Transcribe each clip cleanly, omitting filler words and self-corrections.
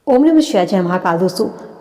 ओम नमः शिवाय। जय महाकाल।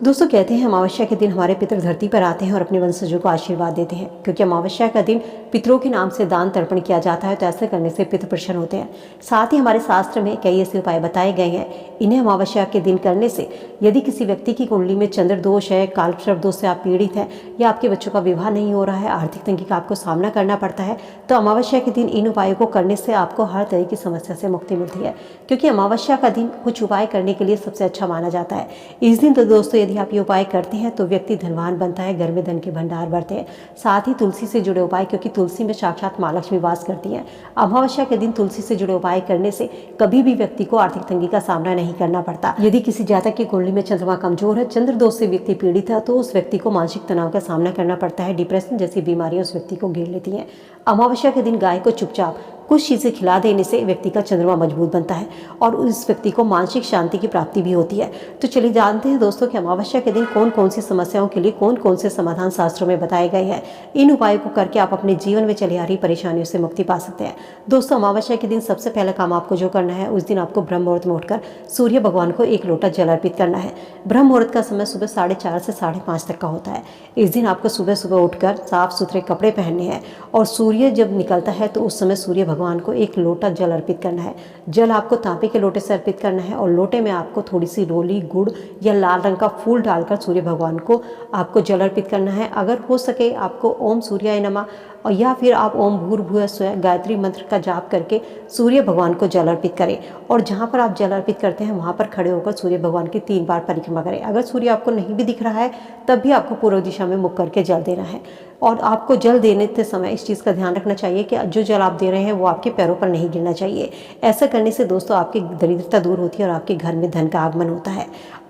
दोस्तों कहते हैं अमावस्या के दिन हमारे पितर धरती पर आते हैं और अपने वंशजों को आशीर्वाद देते हैं, क्योंकि अमावस्या का दिन पितरों के नाम से दान तर्पण किया जाता है। तो ऐसा करने से पितृ प्रसन्न होते हैं। साथ ही हमारे शास्त्र में कई ऐसे उपाय बताए गए हैं। इन्हें अमावस्या के दिन करने से यदि किसी व्यक्ति की कुंडली में चंद्र दोष है, कालसर्प दोष से आप पीड़ित हैं, या आपके बच्चों का विवाह नहीं हो रहा है, आर्थिक तंगी का आपको सामना करना पड़ता है, तो अमावस्या के दिन इन उपायों को करने से आपको हर तरह की समस्या से मुक्ति मिलती है। क्योंकि अमावस्या का दिन कुछ उपाय करने के लिए सबसे अच्छा माना जाता है। इस दिन तो दोस्तों यदि आप ये उपाय करते हैं तो व्यक्ति धनवान बनता है, घर में धन के भंडार बढ़ते हैं। साथ ही तुलसी से जुड़े उपाय, क्योंकि तुलसी में साक्षात माँ लक्ष्मी वास करती हैं। अमावस्या के दिन तुलसी से जुड़े उपाय करने से कभी भी व्यक्ति को आर्थिक तंगी का सामना नहीं करना पड़ता। यदि किसी जातक की कुंडली में चंद्रमा कमजोर है, चंद्र दोष से व्यक्ति पीड़ित है, तो उस व्यक्ति को मानसिक तनाव का सामना करना पड़ता है। डिप्रेशन जैसी बीमारियां उस व्यक्ति को घेर लेती हैं। अमावस्या के दिन गाय को चुपचाप कुछ चीज़ें खिला देने से व्यक्ति का चंद्रमा मजबूत बनता है और उस व्यक्ति को मानसिक शांति की प्राप्ति भी होती है। तो चलिए जानते हैं दोस्तों कि अमावस्या के दिन कौन कौन सी समस्याओं के लिए कौन कौन से समाधान शास्त्रों में बताए गए हैं। इन उपायों को करके आप अपने जीवन में चली आ रही परेशानियों से मुक्ति पा सकते हैं। दोस्तों अमावस्या के दिन सबसे पहला काम आपको जो करना है, उस दिन आपको ब्रह्म मुहूर्त में उठकर सूर्य भगवान को एक लोटा जल अर्पित करना है। ब्रह्म मुहूर्त का समय सुबह 4:30 से 5:30 तक का होता है। इस दिन आपको सुबह सुबह उठकर साफ सुथरे कपड़े पहनने हैं और सूर्य जब निकलता है तो उस समय सूर्य भगवान को एक लोटा जल अर्पित करना है। जल आपको तांबे के लोटे से अर्पित करना है और लोटे में आपको थोड़ी सी रोली, गुड़ या लाल रंग का फूल डालकर सूर्य भगवान को आपको जल अर्पित करना है। अगर हो सके आपको ओम सूर्याय नमः और या फिर आप ओम भूर्भुवः स्वः गायत्री मंत्र का जाप करके सूर्य भगवान को जल अर्पित करें। और जहाँ पर आप जल अर्पित करते हैं वहाँ पर खड़े होकर सूर्य भगवान की 3 बार परिक्रमा करें। अगर सूर्य आपको नहीं भी दिख रहा है तब भी आपको पूर्व दिशा में मुख करके जल देना है। और आपको जल देने के समय इस चीज़ का ध्यान रखना चाहिए कि जो जल आप दे रहे हैं वो आपके पैरों पर नहीं गिरना चाहिए। ऐसा करने से दोस्तों आपकी दरिद्रता दूर होती है और आपके घर में धन का आगमन होता है।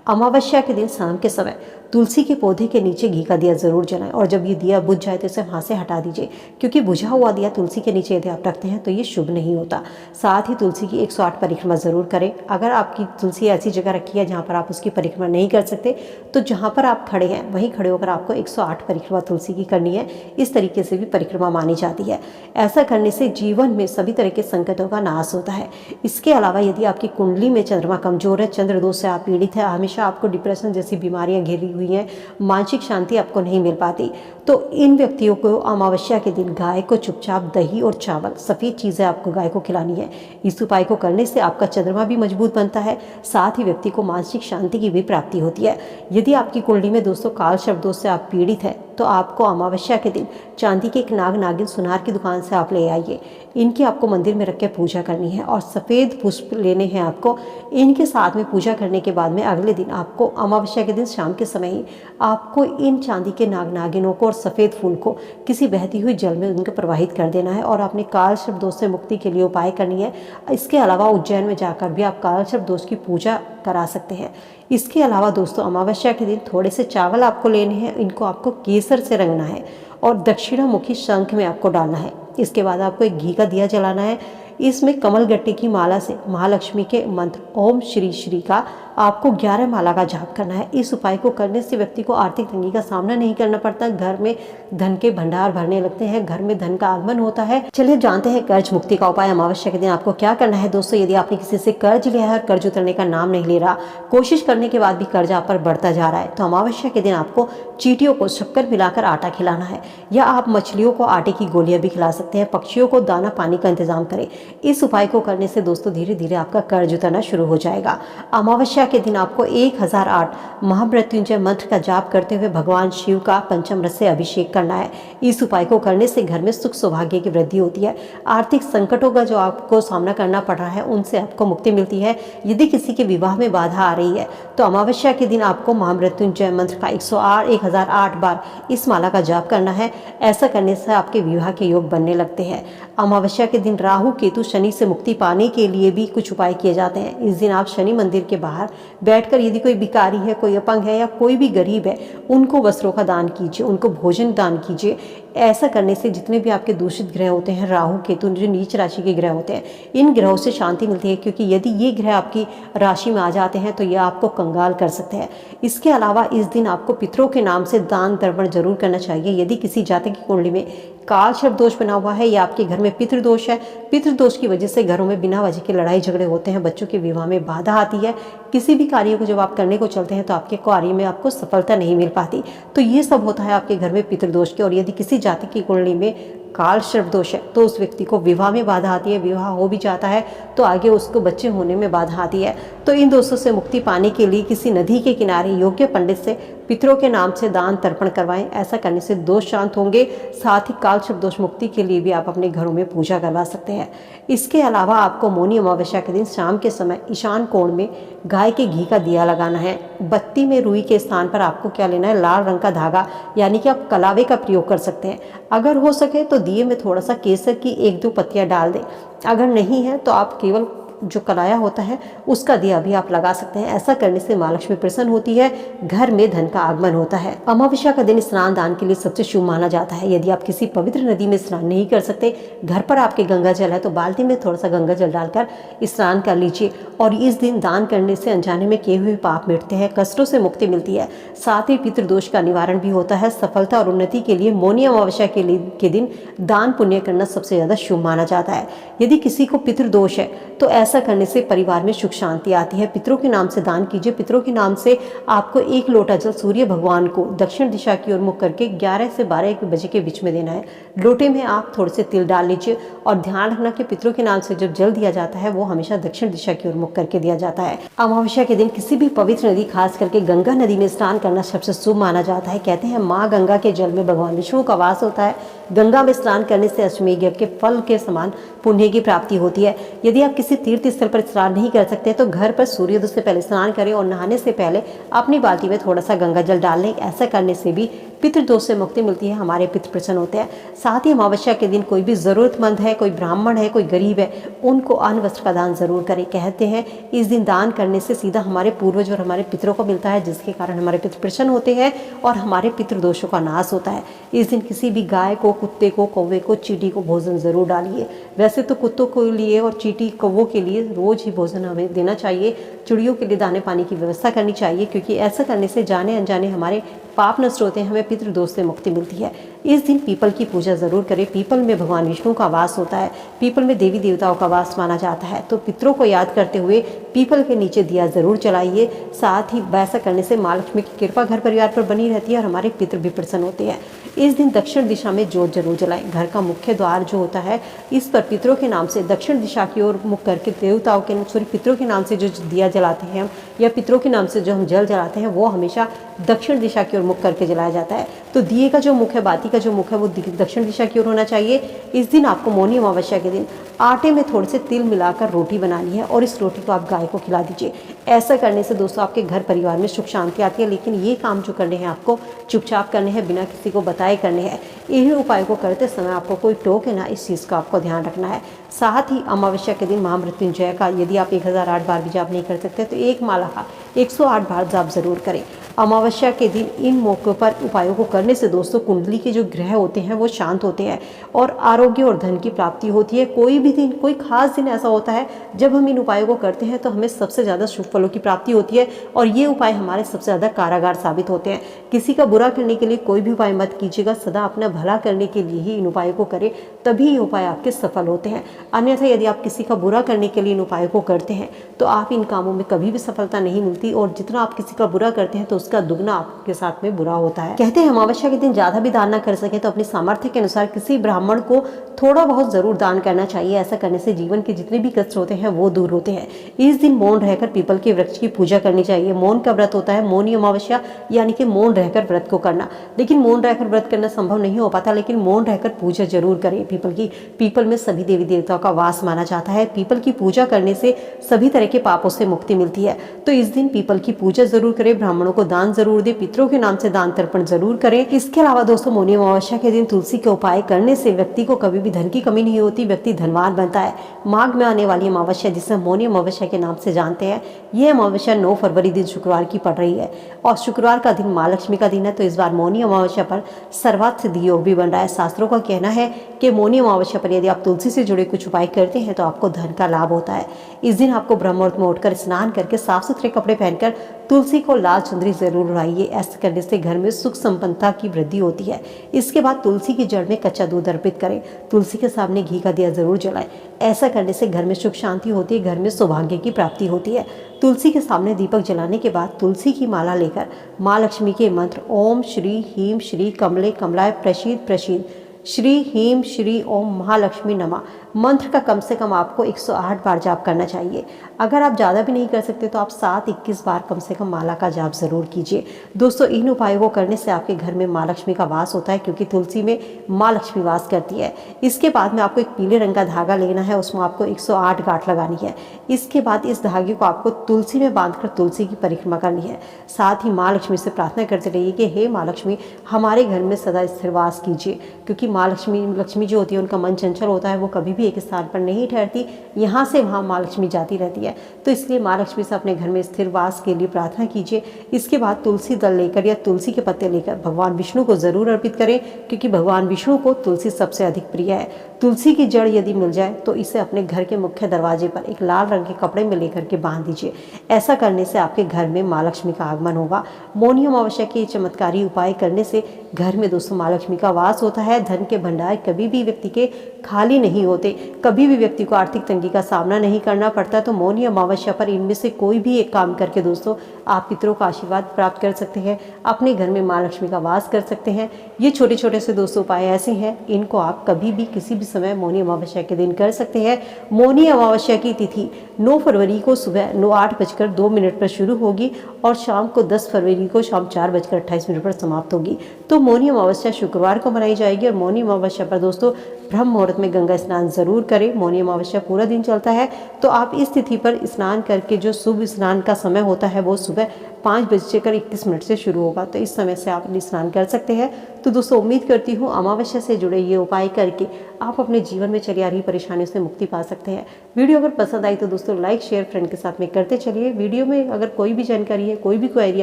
अमावस्या के दिन शाम के समय तुलसी के पौधे के नीचे घी का दिया जरूर जलाएं और जब ये दिया बुझ जाए तो इसे वहाँ से हटा दीजिए, क्योंकि बुझा हुआ दिया तुलसी के नीचे यदि आप रखते हैं तो ये शुभ नहीं होता। साथ ही तुलसी की 108 परिक्रमा जरूर करें। अगर आपकी तुलसी ऐसी जगह रखी है जहाँ पर आप उसकी परिक्रमा नहीं कर सकते तो जहाँ पर आप खड़े हैं वहीं खड़े होकर आपको 108 परिक्रमा तुलसी की करनी है। इस तरीके से भी परिक्रमा मानी जाती है। ऐसा करने से जीवन में सभी तरह के संकटों का नाश होता है। इसके अलावा यदि आपकी कुंडली में चंद्रमा कमजोर है, चंद्र दोष से आप पीड़ित है, हमेशा आपको डिप्रेशन जैसी बीमारियां घेरी हुई हैं, मानसिक शांति आपको नहीं मिल पाती, तो इन व्यक्तियों को अमावस्या के दिन गाय को चुपचाप दही और चावल, सफ़ेद चीज़ें आपको गाय को खिलानी है। इस उपाय को करने से आपका चंद्रमा भी मजबूत बनता है, साथ ही व्यक्ति को मानसिक शांति की भी प्राप्ति होती है। यदि आपकी कुंडली में दोस्तों कालसर्प दोष से आप पीड़ित है तो आपको अमावस्या के दिन चांदी के एक नाग नागिन सुनार की दुकान से आप ले आइए। इनकी आपको मंदिर में रख के पूजा करनी है और सफ़ेद पुष्प लेने हैं आपको। इनके साथ में पूजा करने के बाद में अगले दिन आपको अमावस्या के दिन शाम के समय ही आपको इन चांदी के नाग नागिनों को और सफ़ेद फूल को किसी बहती हुई जल में उनको प्रवाहित कर देना है और अपने कालसर्प दोष से मुक्ति के लिए उपाय करनी है। इसके अलावा उज्जैन में जाकर भी आप कालसर्प दोष की पूजा करा सकते हैं। इसके अलावा दोस्तों अमावस्या के दिन थोड़े से चावल आपको लेने हैं, इनको आपको केसर से रंगना है और दक्षिणामुखी शंख में आपको डालना है। इसके बाद आपको एक घी का दिया जलाना है। इसमें कमल गट्टे की माला से महालक्ष्मी के मंत्र ओम श्री श्री का आपको 11 माला का जाप करना है। इस उपाय को करने से व्यक्ति को आर्थिक तंगी का सामना नहीं करना पड़ता, घर में धन के भंडार भरने लगते हैं, घर में धन का आगमन होता है। चलिए जानते हैं कर्ज मुक्ति का उपाय। अमावस्या के दिन आपको क्या करना है दोस्तों। यदि आपने किसी से कर्ज लिया है और कर्ज उतरने का नाम नहीं ले रहा, कोशिश करने के बाद भी कर्ज आप पर बढ़ता जा रहा है, तो अमावस्या के दिन आपको चींटियों को शक्कर मिलाकर आटा खिलाना है, या आप मछलियों को आटे की गोलियां भी खिला सकते हैं। पक्षियों को दाना पानी का इंतजाम करें। इस उपाय को करने से दोस्तों धीरे धीरे आपका कर्ज उतरना शुरू हो जाएगा। अमावस्या के दिन आपको 1008 महामृत्युंजय मंत्र का जाप करते हुए भगवान शिव का पंचामृत से अभिषेक करना है। इस उपाय को करने से घर में सुख सौभाग्य की वृद्धि होती है। आर्थिक संकटों का जो आपको सामना करना पड़ रहा है उनसे आपको मुक्ति मिलती है। यदि किसी के विवाह में बाधा आ रही है तो अमावस्या के दिन आपको महामृत्युंजय मंत्र का 1008 बार इस माला का जाप करना है। ऐसा करने से आपके विवाह के योग बनने लगते हैं। अमावस्या के दिन राहु केतु शनि से मुक्ति पाने के लिए भी कुछ उपाय किए जाते हैं। इस दिन आप शनि मंदिर के बाहर बैठकर यदि कोई भिखारी है, कोई अपंग है या कोई भी गरीब है, उनको वस्त्रों का दान कीजिए, उनको भोजन दान कीजिए। ऐसा करने से जितने भी आपके दूषित ग्रह होते हैं, राहु केतु जो नीच राशि के ग्रह होते हैं, इन ग्रहों से शांति मिलती है, क्योंकि यदि ये ग्रह आपकी राशि में आ जाते हैं तो ये आपको कंगाल कर सकते हैं। इसके अलावा इस दिन आपको पितरों के नाम से दान तर्पण जरूर करना चाहिए। यदि किसी जातक की कुंडली में कालसर्प दोष बना हुआ है या आपके घर में पितृदोष है, पितृदोष की वजह से घरों में बिना वजह के लड़ाई झगड़े होते हैं, बच्चों के विवाह में बाधा आती है, किसी भी कार्य को जब आप करने को चलते हैं तो आपके कार्य में आपको सफलता नहीं मिल पाती। तो ये सब होता है आपके घर में पितृदोष के। और यदि किसी जाति की कुंडली में काल सर्प दोष है तो उस व्यक्ति को विवाह में बाधा आती है, विवाह हो भी जाता है तो आगे उसको बच्चे होने में बाधा आती है। तो इन दोषों से मुक्ति पाने के लिए किसी नदी के किनारे योग्य पंडित से पितरों के नाम से दान तर्पण करवाएं। ऐसा करने से दोष शांत होंगे। साथ ही काल सर्प दोष मुक्ति के लिए भी आप अपने घरों में पूजा करवा सकते हैं। इसके अलावा आपको मौनी अमावस्या के दिन शाम के समय ईशान कोण में गाय के घी का दिया लगाना है। बत्ती में रुई के स्थान पर आपको क्या लेना है, लाल रंग का धागा, यानी कि आप कलावे का प्रयोग कर सकते हैं। अगर हो सके तो दिए में थोड़ा सा केसर की 1-2 पत्तियां डाल दें। अगर नहीं है तो आप केवल जो कलाया होता है उसका दिया भी आप लगा सकते हैं। ऐसा करने से माँ लक्ष्मी प्रसन्न होती है, घर में धन का आगमन होता है। अमावस्या का दिन स्नान दान के लिए सबसे शुभ माना जाता है। यदि आप किसी पवित्र नदी में स्नान नहीं कर सकते, घर पर आपके गंगा जल है तो बाल्टी में थोड़ा सा गंगा जल डालकर स्नान कर लीजिए। और इस दिन दान करने से अनजाने में किए हुए पाप मिटते हैं, कष्टों से मुक्ति मिलती है। साथ ही पितृदोष का निवारण भी होता है। सफलता और उन्नति के लिए मौनी अमावस्या के दिन दान पुण्य करना सबसे ज्यादा शुभ माना जाता है। यदि किसी को पितृदोष है तो ऐसा करने से परिवार में सुख शांति आती है। पितरों के नाम से दान कीजिए। पितरों के नाम से आपको 1 लोटा जल सूर्य भगवान को दक्षिण दिशा की ओर मुख करके 11 से 12 बजे के बीच में देना है। लोटे में आप थोड़े से तिल डाल लीजिए और ध्यान रखना कि पितरों के नाम से जब जल दिया जाता है वो हमेशा दक्षिण दिशा की ओर मुख करके दिया जाता है। अमावस्या के दिन किसी भी पवित्र नदी, खास करके गंगा नदी में स्नान करना सबसे शुभ माना जाता है। कहते हैं माँ गंगा के जल में भगवान विष्णु का वास होता है। गंगा में स्नान करने से अश्वमेध यज्ञ के फल के समान पुण्य की प्राप्ति होती है। यदि आप किसी तीर्थ स्थल पर स्नान नहीं कर सकते तो घर पर सूर्योदय से पहले स्नान करें और नहाने से पहले अपनी बाल्टी में थोड़ा सा गंगा जल डाल लें। ऐसा करने से भी पितृदोष से मुक्ति मिलती है, हमारे पितृ प्रसन्न होते हैं। साथ ही अमावस्या के दिन कोई भी जरूरतमंद है, कोई ब्राह्मण है, कोई गरीब है, उनको अन्न वस्त्र का दान जरूर करें। कहते हैं इस दिन दान करने से सीधा हमारे पूर्वज और हमारे पितरों को मिलता है, जिसके कारण हमारे पितृ प्रसन्न होते हैं और हमारे पितृदोषों का नाश होता है। इस दिन किसी भी गाय को, कुत्ते को, कौवे को, चींटी को भोजन जरूर डालिए। वैसे तो कुत्तों के लिए और चींटी, कौवों के लिए रोज ही भोजन हमें देना चाहिए। चिड़ियों के लिए दाने पानी की व्यवस्था करनी चाहिए, क्योंकि ऐसा करने से जाने अनजाने हमारे पाप नष्ट होते हैं, हमें पितृदोष से मुक्ति मिलती है। इस दिन पीपल की पूजा जरूर करें। पीपल में भगवान विष्णु का वास होता है, पीपल में देवी देवताओं का वास माना जाता है। तो पितरों को याद करते हुए पीपल के नीचे दिया जरूर जलाइए। साथ ही वैसा करने से माँ लक्ष्मी की कृपा घर परिवार पर बनी रहती है और हमारे पितृ भी प्रसन्न होते हैं। इस दिन दक्षिण दिशा में जोत जरूर जलाएं। घर का मुख्य द्वार जो होता है, इस पर पितरों के नाम से दक्षिण दिशा की ओर मुख करके देवताओं के पितरों के नाम से जो दिया जलाते हैं या पितरों के नाम से जो हम जल जलाते हैं वो हमेशा दक्षिण दिशा की ओर मुख करके जलाया जाता है। तो दिए का जो मुख है, बाती का जो मुख है वो दक्षिण दिशा की ओर होना चाहिए। इस दिन आपको मौनी अमावस्या के दिन आटे में थोड़े से तिल मिलाकर रोटी बनानी है और इस रोटी को आप गाय को खिला दीजिए। ऐसा करने से दोस्तों आपके घर परिवार में सुख शांति आती है। लेकिन ये काम जो करने हैं आपको चुपचाप करने हैं, बिना किसी को बताए करने हैं। इन्हीं उपायों को करते समय आपको कोई टोके ना, इस चीज़ का आपको ध्यान रखना है। साथ ही अमावस्या के दिन महामृत्युंजय का यदि आप 1008 बार भी जाप नहीं कर सकते तो एक माला का 108 बार जाप जरूर करें। अमावस्या के दिन इन मौक़ों पर उपायों को करने से दोस्तों कुंडली के जो ग्रह होते हैं वो शांत होते हैं और आरोग्य और धन की प्राप्ति होती है। कोई भी दिन, कोई खास दिन ऐसा होता है जब हम इन उपायों को करते हैं तो हमें सबसे ज़्यादा शुभ फलों की प्राप्ति होती है और ये उपाय हमारे सबसे ज़्यादा कारागार साबित होते हैं। किसी का बुरा करने के लिए कोई भी उपाय मत कीजिएगा, सदा अपना भला करने के लिए ही इन उपायों को करें, तभी ये उपाय आपके सफल होते हैं। अन्यथा यदि आप किसी का बुरा करने के लिए इन उपायों को करते हैं तो आप इन कामों में कभी भी सफलता नहीं मिलती और जितना आप किसी का बुरा करते हैं तो उसका दुगना आपके साथ में बुरा होता है। कहते हैं अमावस्या के दिन ज्यादा भी दान ना कर सके तो अपनी सामर्थ्य के अनुसार किसी ब्राह्मण को थोड़ा बहुत जरूर दान करना चाहिए। ऐसा करने से जीवन के जितने भी कष्ट होते हैं वो दूर होते हैं। इस दिन मौन रहकर पीपल के वृक्ष की पूजा करनी चाहिए। मौन का व्रत होता है मौनी अमावस्या, यानी कि मौन रहकर व्रत को करना। लेकिन मौन रहकर व्रत करना संभव नहीं हो पाता, लेकिन मौन रहकर पूजा जरूर करें पीपल की। पीपल में सभी देवी देवताओं का वास माना जाता है। पीपल की पूजा करने से सभी तरह के पापों से मुक्ति मिलती है। तो इस दिन पीपल की पूजा जरूर करें, ब्राह्मणों को दान जरूर दे, पितरों के नाम से दान तर्पण जरूर करें। इसके अलावा दोस्तों मौनी अमावस्या के दिन तुलसी के उपाय करने से व्यक्ति को कभी भी धन की कमी नहीं होती, व्यक्ति धनवान बनता है। माघ में आने वाली अमावस्या जिसे मौनी अमावस्या के नाम से जानते हैं, ये अमावस्या 9 फरवरी दिन शुक्रवार की पड़ रही है और शुक्रवार का दिन माँ लक्ष्मी का दिन है। तो इस बार मौनी अमावस्या पर सर्वार्थ सिद्धि योग भी बन रहा है। शास्त्रों का कहना है कि मौनी अमावस्या पर यदि आप तुलसी से जुड़े कुछ उपाय करते हैं तो आपको धन का लाभ होता है। इस दिन आपको ब्रह्म मुहूर्त में उठकर स्नान करके साफ सुथरे कपड़े पहनकर तुलसी को लाल चुंदरी जरूर उड़ाइए। ऐसा करने से घर में सुख संपन्नता की वृद्धि होती है। इसके बाद तुलसी की जड़ में कच्चा दूध अर्पित करें। तुलसी के सामने घी का दिया जरूर जलाएं। ऐसा करने से घर में सुख शांति होती है, घर में सौभाग्य की प्राप्ति होती है। तुलसी के सामने दीपक जलाने के बाद तुलसी की माला लेकर माँ लक्ष्मी के मंत्र ओम श्री ह्रीं श्री कमले कमलाय प्रसीद प्रसीद श्री ह्रीं श्री ओम महालक्ष्मी नमः मंत्र का कम से कम आपको 108 बार जाप करना चाहिए। अगर आप ज़्यादा भी नहीं कर सकते तो आप 7-21 बार कम से कम माला का जाप ज़रूर कीजिए। दोस्तों, इन उपायों को करने से आपके घर में माँ लक्ष्मी का वास होता है, क्योंकि तुलसी में माँ लक्ष्मी वास करती है। इसके बाद में आपको एक पीले रंग का धागा लेना है, उसमें आपको 108 गांठ लगानी है। इसके बाद इस धागे को आपको तुलसी में बांधकर तुलसी की परिक्रमा करनी है। साथ ही माँ लक्ष्मी से प्रार्थना करते रहिए कि हे माँ लक्ष्मी, हमारे घर में सदा स्थिर वास कीजिए, क्योंकि माँ लक्ष्मी जो होती है उनका मन चंचल होता है, वो कभी भी एक स्थान पर नहीं ठहरती, यहाँ से वहाँ माँ लक्ष्मी जाती रहती है। तो इसलिए माँ लक्ष्मी से अपने घर में स्थिर वास के लिए प्रार्थना कीजिए। इसके बाद तुलसी दल लेकर या तुलसी के पत्ते लेकर भगवान विष्णु को जरूर अर्पित करें, क्योंकि भगवान विष्णु को तुलसी सबसे अधिक प्रिय है। तुलसी की जड़ यदि मिल जाए तो इसे अपने घर के मुख्य दरवाजे पर एक लाल रंग के कपड़े में लेकर के बांध दीजिए। ऐसा करने से आपके घर में माँ लक्ष्मी का आगमन होगा। मौनी अमावस्या के चमत्कारी उपाय करने से घर में दोस्तों माँ लक्ष्मी का वास होता है। धन के भंडार कभी भी व्यक्ति के खाली नहीं होते, कभी भी व्यक्ति को आर्थिक तंगी का सामना नहीं करना पड़ता। तो मौनी अमावस्या पर इनमें से कोई भी एक काम करके दोस्तों आप पितरों का आशीर्वाद प्राप्त कर सकते हैं, अपने घर में माँ लक्ष्मी का वास कर सकते हैं। ये छोटे छोटे से दोस्तों उपाय ऐसे हैं, इनको आप कभी भी किसी भी समय मौनी अमावस्या के दिन कर सकते हैं। मौनी अमावस्या की तिथि 9 फरवरी को सुबह 8:02 पर शुरू होगी और शाम को 10 फरवरी को शाम 4:28 पर समाप्त होगी। तो मौनी अमावस्या शुक्रवार को मनाई जाएगी और मौनी अमावस्या पर दोस्तों ब्रह्म मुहूर्त में गंगा स्नान जरूर करें। मौनी अमावस्या पूरा दिन चलता है, तो आप इस तिथि पर स्नान करके जो शुभ स्नान का समय होता है वो सुबह 5:21 से शुरू होगा। तो इस समय से आप स्नान कर सकते हैं। तो दोस्तों, उम्मीद करती हूँ अमावस्या से जुड़े ये उपाय करके आप अपने जीवन में चली आ रही परेशानियों से मुक्ति पा सकते हैं। वीडियो अगर पसंद आई तो दोस्तों लाइक शेयर फ्रेंड के साथ में करते चलिए। वीडियो में अगर कोई भी जानकारी है, कोई भी क्वेरी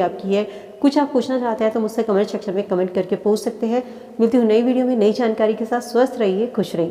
आपकी है, कुछ आप पूछना चाहते हैं तो मुझसे कमेंट सेक्शन में कमेंट करके पूछ सकते हैं। मिलती हूँ नई वीडियो में नई जानकारी के साथ। स्वस्थ रहिए, खुश रहिए।